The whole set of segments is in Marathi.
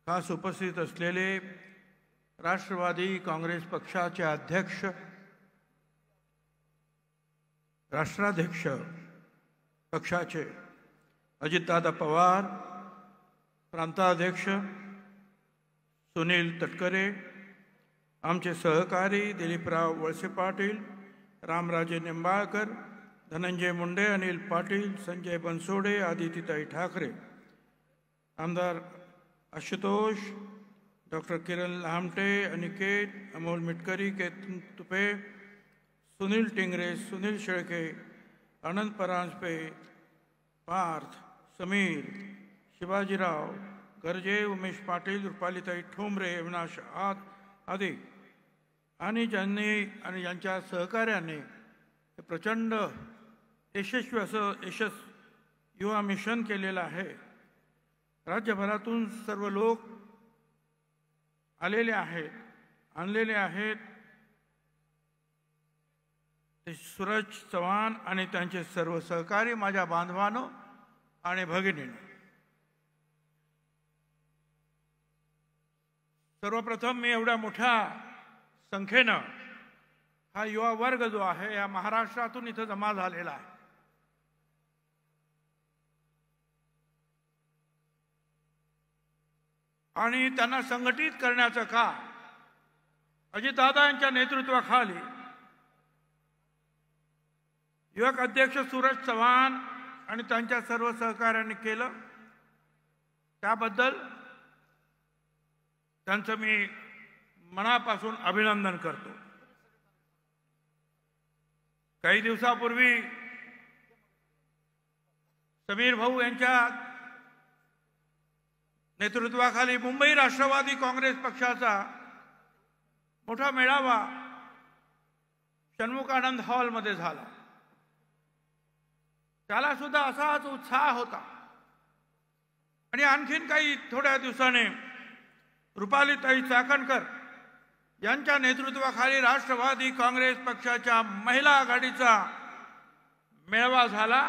खास उपस्थित असलेले राष्ट्रवादी काँग्रेस पक्षाचे अध्यक्ष, राष्ट्राध्यक्ष पक्षाचे अजितदादा पवार, प्रांताध्यक्ष सुनील तटकरे, आमचे सहकारी दिलीपराव वळसे पाटील, रामराजे निंबाळकर, धनंजय मुंडे, अनिल पाटील, संजय बनसोडे, आदितीताई ठाकरे, आमदार आशुतोष, डॉक्टर किरण लामटे, अनिकेत, अमोल मिटकरी, केतन तुपे, सुनील टिंगरे, सुनील शेळके, आनंद परांजपे, पार्थ, समीर, शिवाजीराव गर्जे, उमेश पाटील, रुपालीताई ठोंबरे, अविनाश आदी आणि ज्यांनी आणि यांच्या सहकार्याने प्रचंड यशस्वी असं युवा मिशन केलेलं आहे। राज्यभरातून सर्व लोक आलेले आहेत, आणलेले आहेत। ते सूरज चव्हाण आणि त्यांचे सर्व सहकारी, माझ्या बांधवांनो आणि भगिनींनो, सर्वप्रथम मी एवढ्या मोठ्या संख्येनं हा युवा वर्ग जो आहे या महाराष्ट्रातून इथं जमा झालेला आहे, आणि त्यांना संघटित करण्याचं काम अजितदादा यांच्या नेतृत्वाखाली युवक अध्यक्ष सूरज चव्हाण आणि त्यांच्या सर्व सहकार्यांनी केलं। त्याबद्दल त्यांचं मी मनापासून अभिनंदन करतो। काही दिवसापूर्वी समीर भाऊ यांच्या नेतृत्वाखाली मुंबई राष्ट्रवादी काँग्रेस पक्षाचा मोठा मेळावा षण्मुखानंद हॉलमध्ये झाला। त्याला सुद्धा असाच उत्साह होता। आणि आणखीन काही थोड्या दिवसाने रुपालीताई चाकणकर यांच्या नेतृत्वाखाली राष्ट्रवादी काँग्रेस पक्षाच्या महिला आघाडीचा मेळावा झाला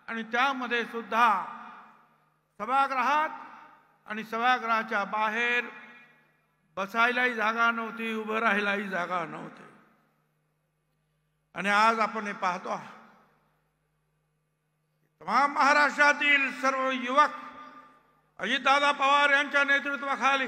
आणि त्यामध्ये सुद्धा सभागृहात आणि सभागृहाच्या बाहेर बसायलाही जागा नव्हती, उभं राहायलाही जागा नव्हती। आणि आज आपण हे पाहतो आहोत, तमाम महाराष्ट्रातील सर्व युवक अजितदादा पवार यांच्या नेतृत्वाखाली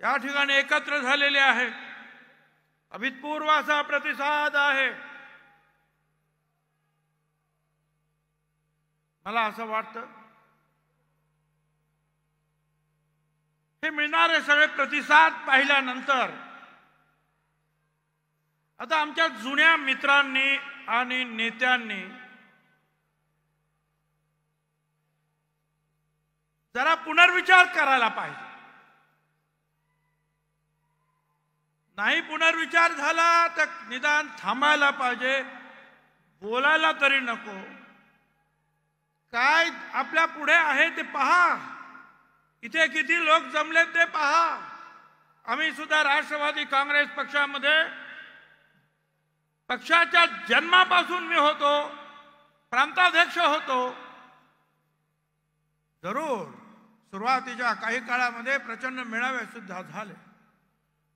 या ठिकाणी एकत्र झालेले आहेत। अभूतपूर्व असा प्रतिसाद आहे। मला असं वाटतं हे मिळणारे सगळे प्रतिसाद पाहिल्यानंतर आता आमच्या जुन्या मित्रांनी आणि नेत्यांनी जरा पुनर्विचार करायला पाहिजे। नाही पुनर्विचार झाला तर निदान थांबायला पाहिजे, बोलायला तरी नको। काय आपल्या पुढे आहे ते पहा, इथे किती लोक जमले ते पहा। आम्ही सुद्धा राष्ट्रवादी काँग्रेस पक्षामध्ये पक्षाच्या जन्मापासून मी होतो, प्रांताध्यक्ष होतो। जरूर सुरुवातीच्या काही काळामध्ये प्रचंड मेळावे सुद्धा झाले,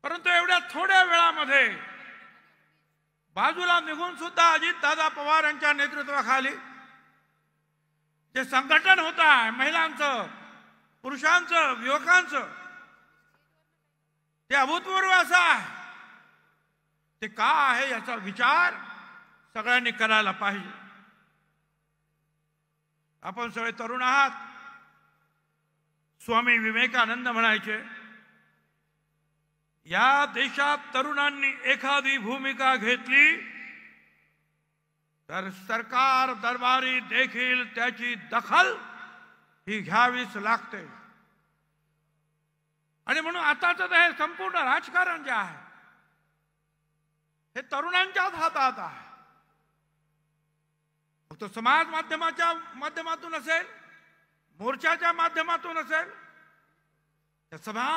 परंतु एवढ्या थोड्या वेळामध्ये बाजूला निघून सुद्धा अजितदादा पवार यांच्या नेतृत्वाखाली जे संघटन होत आहे, महिलांचं, पुरुषांचं, युवकांचं, ते अभूतपूर्व असं आहे। ते का आहे याचा विचार सगळ्यांनी करायला पाहिजे। आपण सगळे तरुण आहात। स्वामी विवेकानंद म्हणायचे, या देशात तरुणांनी एखादी भूमिका घेतली तर सरकार दरबारी देखील त्याची दखल ही घ्यावीच लागते। आणि म्हणून आताचं हे संपूर्ण राजकारण जे आहे हे तरुणांच्याच हातात आहे। फक्त समाज माध्यमाच्या माध्यमातून असेल, मोर्चाच्या माध्यमातून असेल, सभा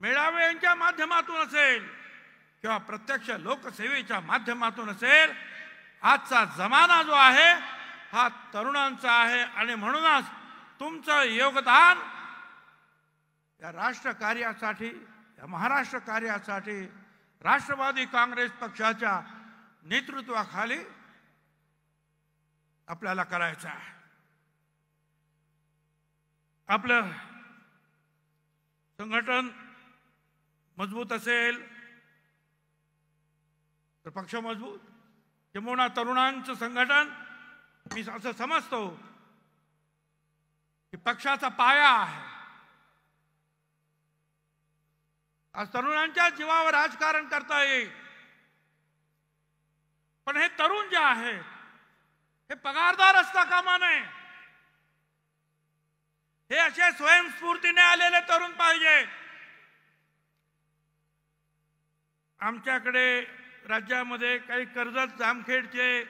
मेळावे यांच्या माध्यमातून असेल किंवा प्रत्यक्ष लोकसेवेच्या माध्यमातून असेल, आजचा जमाना जो आहे हा तरुणांचा आहे। आणि म्हणूनच तुमचं योगदान या राष्ट्र कार्यासाठी, या महाराष्ट्र कार्यासाठी राष्ट्रवादी काँग्रेस पक्षाच्या नेतृत्वाखाली आपल्याला करायचं आहे. आपलं संघटन मजबूत असेल तर पक्ष मजबूत. किंबहुना तरुणांचं संघटन मी असं समजतो की पक्षाचा पाया आहे. आज तरुणांच्या जीवावर राजकारण करता येईल, पण हे तरुण जे आहेत हे पगारदार असता कामा नये. हे असे स्वयंस्फूर्तीने आलेले तरुण पाहिजे. आमच्याकडे राज्यामध्ये काही कर्जत जामखेडचे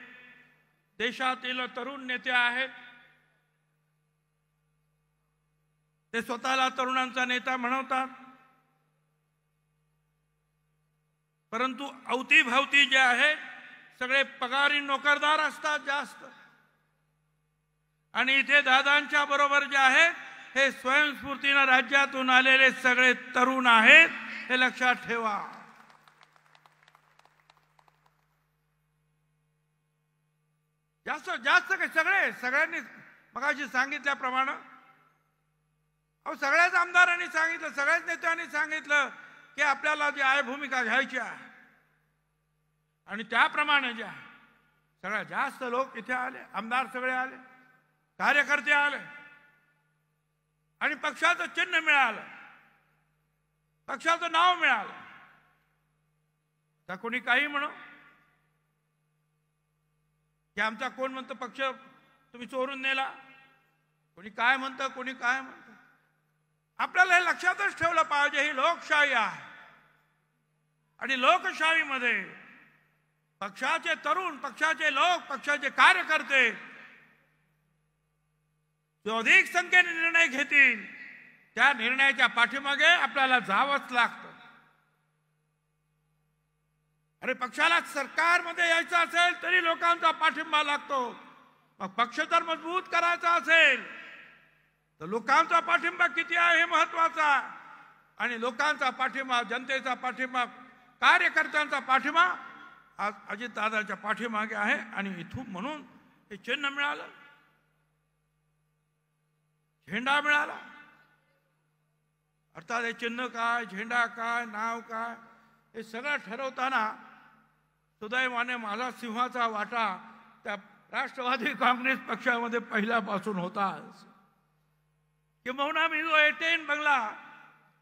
देशातील तरुण नेते आहेत. ते स्वतःला तरुणांचा नेता म्हणवतात, परंतु अवतीभवती जे आहे सगळे पगारी नोकरदार असतात जास्त. आणि इथे दादांच्या बरोबर जे आहे हे स्वयंस्फूर्तीने राज्यातून आलेले सगळे तरुण आहेत, हे लक्षात ठेवा. जास्त जास्त काही सगळ्यांनी मगाशी सांगितल्याप्रमाणे सगळ्याच आमदारांनी सांगितलं, सगळ्याच नेत्यांनी सांगितलं की आपल्याला जी आहे भूमिका घ्यायची आहे. आणि त्याप्रमाणे जे आहे सगळ्यात जास्त लोक इथे आले, आमदार सगळे आले, कार्यकर्ते आले आणि पक्षाचं चिन्ह मिळालं, पक्षाचं नाव मिळालं. तर कोणी काही म्हणो की आमचा कोण म्हणतं पक्ष तुम्ही चोरून नेला, कोणी काय म्हणतं, कोणी काय म्हणतं. आपल्याला हे लक्षातच ठेवलं पाहिजे ही लोकशाही आहे. आणि लोकशाहीमध्ये पक्षाचे तरुण, पक्षाचे लोक, पक्षाचे कार्यकर्ते जो अधिक संख्येने निर्णय घेतील त्या निर्णयाच्या पाठीमागे आपल्याला जावंच लागतं. अरे पक्षाला सरकारमध्ये यायचं असेल तरी लोकांचा पाठिंबा लागतो. मग पक्ष जर मजबूत करायचा असेल तर लोकांचा पाठिंबा किती आहे हे महत्वाचं आहे. आणि लोकांचा पाठिंबा, जनतेचा पाठिंबा, कार्यकर्त्यांचा पाठिंबा आज अजितदादांच्या पाठीमागे आहे. आणि इथून म्हणून हे चिन्ह मिळालं, झेंडा मिळाला. अर्थात हे चिन्ह काय, झेंडा काय, नाव काय हे सगळं ठरवताना सुदैवाने माझा सिंहाचा वाटा त्या राष्ट्रवादी काँग्रेस पक्षामध्ये पहिल्यापासून होता. किंबहुना मी जो A10 बंगला,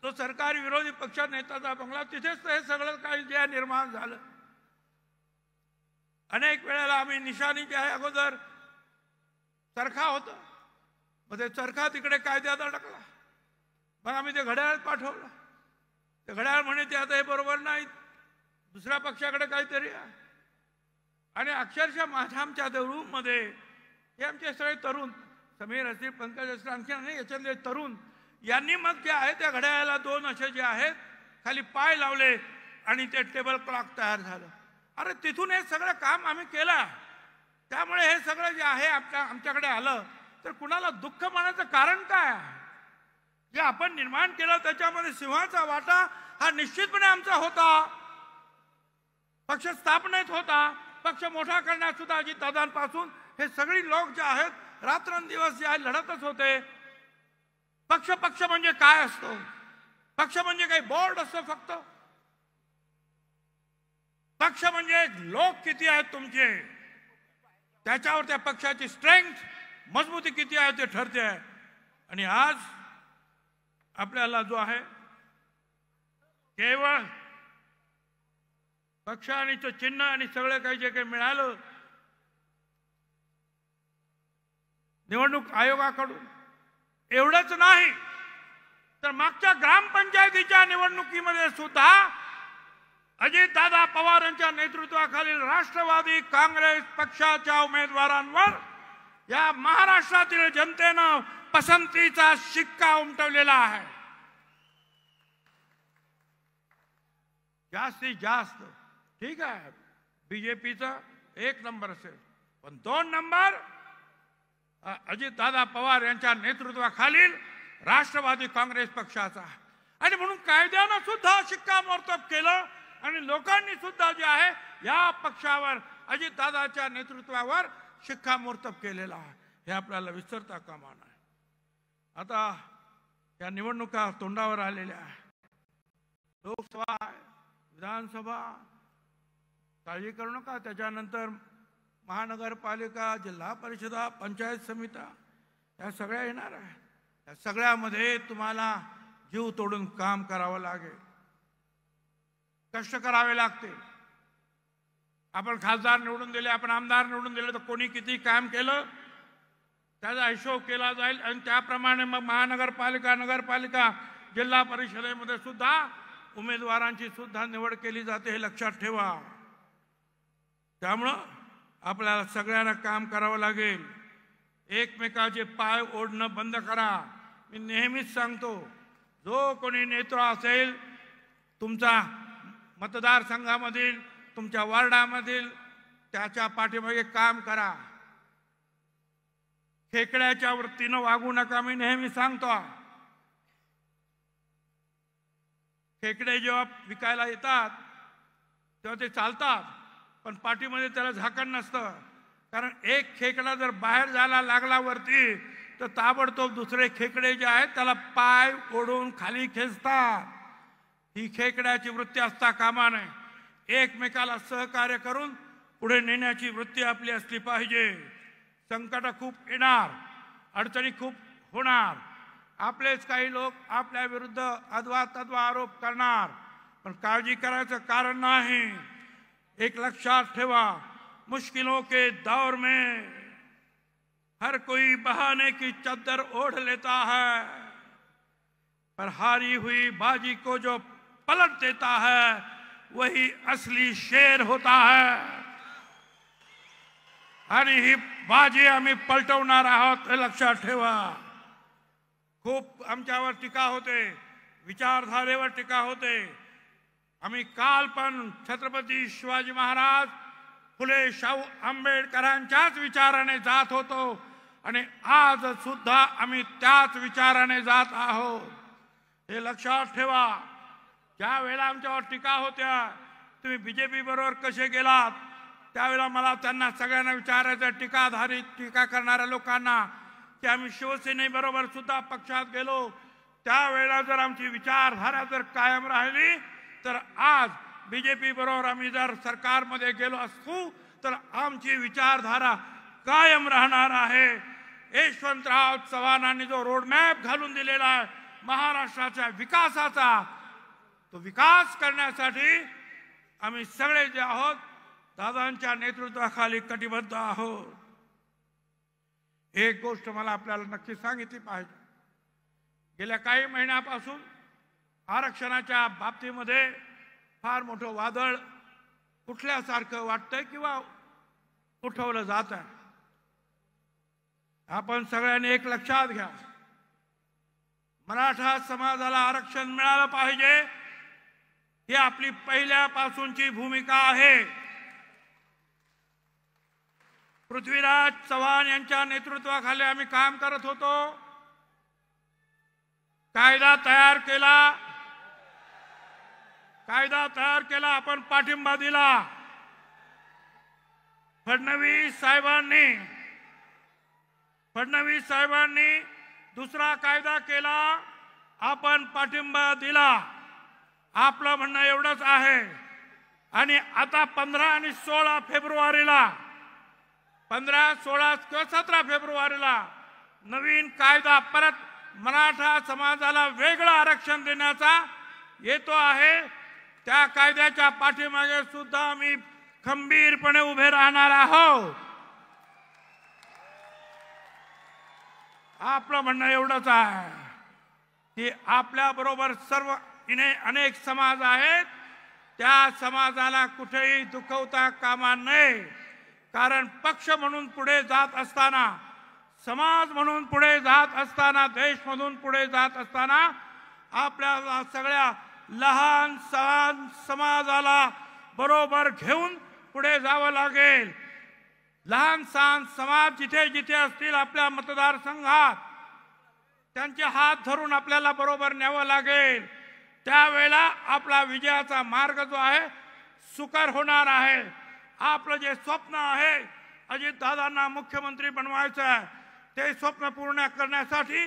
तो सरकारी विरोधी पक्ष नेत्याचा बंगला, तिथेच हे सगळं काही जे निर्माण झालं. अनेक वेळेला आम्ही निशाणी जे आहे अगोदर चरखा होता, मग ते चरखा तिकडे कायद्यात अडकला, मग आम्ही ते घड्याळ पाठवलं. ते घड्याळ म्हणे ते आता हे बरोबर नाही, दुसऱ्या पक्षाकडे काहीतरी आहे. आणि अक्षरशः आमच्या रूममध्ये हे आमचे सगळे तरुण, समीर असतील, पंकज असतील, आणखी नाही याच्यातले तरुण यांनी मग जे आहे त्या घड्याळाला दोन असे जे आहेत खाली पाय लावले आणि ते टेबल क्लॉक तयार झालं. अरे तिथून हे सगळं काम आम्ही केलं. त्यामुळे हे सगळं जे आहे आमच्याकडे आलं तर कुणाला दुःख मानायचं कारण काय आहे? जे आपण निर्माण केलं त्याच्यामध्ये सिंहाचा वाटा हा निश्चितपणे आमचा होता. पक्ष स्थापनेत होता, पक्ष मोठा करण्यात सुद्धा अजितदादांपासून हे सगळी लोक जे आहेत रात्रंदिवस जे आहे लढतच होते. पक्ष म्हणजे काय असतो? पक्ष म्हणजे काही बोर्ड असतो फक्त? पक्ष म्हणजे लोक किती आहेत तुमचे, त्याच्यावर त्या पक्षाची स्ट्रेंथ, मजबूती किती आहे ते ठरते. आणि आज आपल्याला जो आहे केवळ पक्ष आणि तो चिन्ह आणि सगळं काही जे काही मिळालं निवडणूक आयोगाकडून, एवढंच नाही तर मागच्या ग्रामपंचायतीच्या निवडणुकीमध्ये सुद्धा अजितदादा पवार यांच्या नेतृत्वाखालील राष्ट्रवादी काँग्रेस पक्षाच्या उमेदवारांवर या महाराष्ट्रातील जनतेनं पसंतीचा शिक्का उमटवलेला आहे. जास्तीत जास्त ठीक आहे बीजेपीचा 1 नंबर असेल, पण 2 नंबर अजितदादा पवार यांच्या नेतृत्वाखालील राष्ट्रवादी काँग्रेस पक्षाचा, आणि म्हणून कायद्यानं सुद्धा शिक्कामोर्तब केलं आणि लोकांनी सुद्धा जे आहे या पक्षावर अजितदादाच्या नेतृत्वावर शिक्कामोर्तब केलेला आहे, हे आपल्याला विसरता कामा नये. आता या निवडणुका तोंडावर आलेल्या आहे, लोकसभा, विधानसभा, काळजी करू नका. त्याच्यानंतर महानगरपालिका, जिल्हा परिषदा, पंचायत समित्या या सगळ्या येणार आहे. या सगळ्यामध्ये तुम्हाला जीव तोडून काम करावं लागेल, कष्ट करावे लागते. आपण खासदार निवडून दिले, आपण आमदार निवडून दिले, तर कोणी किती काम केलं त्याचा हिशोब केला जाईल आणि त्याप्रमाणे मग महानगरपालिका, नगरपालिका, जिल्हा परिषदेमध्ये सुद्धा उमेदवारांची सुद्धा निवड केली जाते, हे लक्षात ठेवा. त्यामुळं आपल्याला सगळ्यांना काम करावं लागेल. एकमेकाचे पाय ओढणं बंद करा. मी नेहमीच सांगतो, जो कोणी नेता असेल तुमचा मतदारसंघामधील, तुमच्या वार्डामधील, त्याच्या पाठीमागे काम करा. खेकड्याच्या वृत्तीनं वागू नका. मी नेहमी सांगतो, खेकडे जेव्हा विकायला येतात तेव्हा ते चालतात, पण पाठीमध्ये त्याला झाकण नसतं. कारण एक खेकडा जर बाहेर जायला लागला वरती, तर ताबडतोब दुसरे खेकडे जे आहेत त्याला पाय ओढून खाली खेचतात. ही खेकड्याची वृत्ती असता कामा नये. एकमेकाला सहकार्य करून पुढे नेण्याची वृत्ती आपली असली पाहिजे. संकट खूप येणार, अडचणी खूप होणार, आपलेच काही लोक आपल्या विरुद्ध अथवा तद्वा आरोप करणार, पण काळजी करायचं कारण नाही. एक लक्षात ठेवा, मुश्किलों के दौर में हर कोई बहाने की चद्दर ओढ़ लेता है, पर हारी हुई बाजी को जो पलट देता है वही असली शेर होता है. आणि ही बाजी आम्ही पलटवणार आहोत, हे लक्षात ठेवा. खूप आमच्यावर टीका होते, विचारधारेवर टीका होते. आम्ही काल पण छत्रपती शिवाजी महाराज, फुले शाहू आंबेडकरांच्याच विचाराने जात होतो आणि आज सुद्धा आम्ही त्याच विचाराने जात आहोत, हे लक्षात ठेवा. ज्या वेळेला आमच्यावर टीका होत्या, तुम्ही बीजेपी बरोबर कसे गेलात, त्यावेळेला मला त्यांना सगळ्यांना विचारायचं, टीका करणाऱ्या लोकांना, की आम्ही शिवसेनेबरोबर सुद्धा पक्षात गेलो. त्यावेळेला जर आमची विचारधारा जर कायम राहिली, तर आज बीजेपी बरोबर आम्ही जर सरकारमध्ये गेलो असतो तर आमची विचारधारा कायम राहणार आहे. यशवंतराव चव्हाणांनी जो रोडमॅप घालून दिलेला आहे महाराष्ट्राच्या विकासाचा, तो विकास करण्यासाठी आम्ही सगळे जे आहोत दादांच्या नेतृत्वाखाली कटिबद्ध आहोत. एक गोष्ट मला आपल्याला नक्की सांगितली पाहिजे, गेल्या काही महिन्यापासून आरक्षणाच्या बाबतीमध्ये फार मोठं वादळ उठल्यासारखं वाटतंय किंवा उठवलं जात आहे. आपण सगळ्यांनी एक लक्षात घ्या, मराठा समाजाला आरक्षण मिळालं पाहिजे, ही आपली पहिल्यापासूनची भूमिका आहे. पृथ्वीराज चव्हाण यांच्या नेतृत्वाखाली आम्ही काम करत होतो. कायदा तयार केला, आपण पाठिंबा दिला. फडणवीस साहेबांनी दुसरा कायदा केला, आपण पाठिंबा दिला. आपलं म्हणणं एवढंच आहे. आणि आता 15 आणि 16 फेब्रुवारीला 15, 16 किंवा 17 फेब्रुवारीला नवीन कायदा परत मराठा समाजाला वेगळं आरक्षण देण्याचा येतो आहे. त्या कायद्याच्या पाठीमागे सुद्धा आम्ही खंबीरपणे उभे राहणार आहोत. आपलं म्हणणं एवढंच आहे की आपल्या बरोबर सर्व अनेक समाज आहेत, त्या समाजाला कुठेही दुखवता कामा नये. कारण पक्ष म्हणून पुढे जात असताना, समाज म्हणून पुढे जात असताना, देश म्हणून पुढे जात असताना आपल्याला सगळ्या लहान सहान समाजाला बरोबर घेऊन पुढे जावं लागेल. लहान सहान समाज जिथे जिथे असतील आपल्या मतदारसंघात त्यांचे हात धरून आपल्याला बरोबर न्यावं लागेल. त्यावेळेला आपला विजयाचा मार्ग जो आहे सुकर होणार आहे. आपलं जे स्वप्न आहे अजितदादांना मुख्यमंत्री बनवायचं आहे, ते स्वप्न पूर्ण करण्यासाठी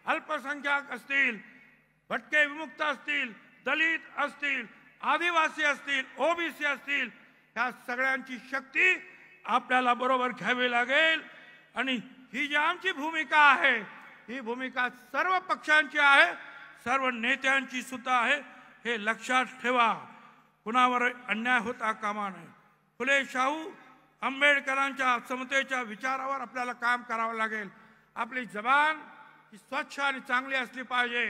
अल्पसंख्याक असतील, भटके विमुक्त असतील, दलित असतील, आदिवासी असतील, ओबीसी असतील, या सगळ्यांची शक्ती आपल्याला बरोबर घ्यावी लागेल. आणि ही जी आमची भूमिका आहे ही भूमिका सर्व पक्षांची आहे, सर्व नेत्यांची सुद्धा आहे. हे लक्षात ठेवा. कुणावर अन्याय होता कामा नये. फुले शाहू आंबेडकरांच्या समतेच्या विचारावर आपल्याला काम करावं लागेल. आपली जबान ही स्वच्छ आणि चांगली असली पाहिजे.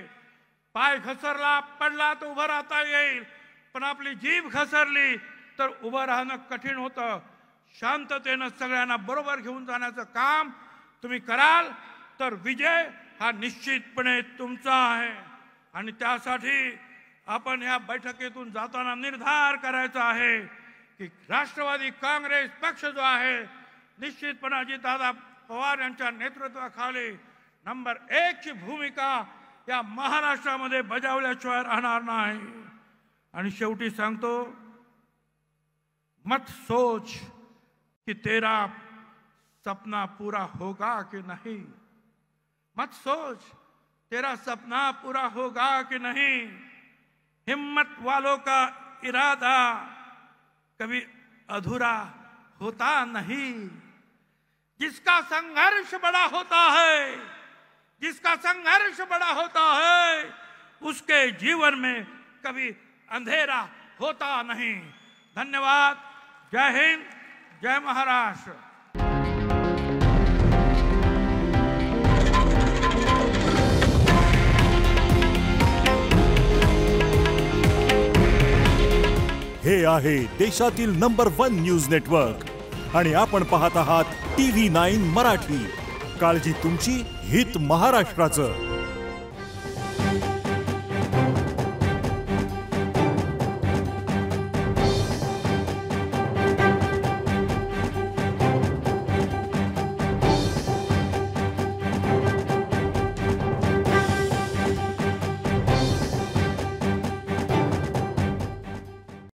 पाय घसरला पडला तर उभं राहता येईल, पण आपली जीभ घसरली तर उभं राहणं कठीण होतं. शांततेनं सगळ्यांना बरोबर घेऊन जाण्याचं काम तुम्ही कराल तर विजय हा निश्चितपणे तुमचा आहे. आणि त्यासाठी आपण या बैठकीतून जाताना निर्धार करायचा आहे की राष्ट्रवादी काँग्रेस पक्ष जो आहे निश्चितपणे अजितदादा पवार यांच्या नेतृत्वाखाली नंबर 1 ची भूमिका या महाराष्ट्रामध्ये बजावल्याशिवाय राहणार नाही. आणि शेवटी सांगतो, मत सोच कि तेरा सपना पूरा होगा कि नहीं. मत सोच तेरा सपना पूरा होगा कि नहीं. हिम्मत वालों का इरादा कभी अधूरा होता नहीं. जिसका संघर्ष बड़ा होता है, जिसका संघर्ष बड़ा होता है, उसके जीवन में कभी अंधेरा होता नहीं. धन्यवाद. जय हिंद, जय महाराष्ट्र. हे आहे देशातील नंबर 1 न्यूज नेटवर्क आणि आपण पाहत आहात TV9 मराठी. काळजी तुमची, हित महाराष्ट्राचं.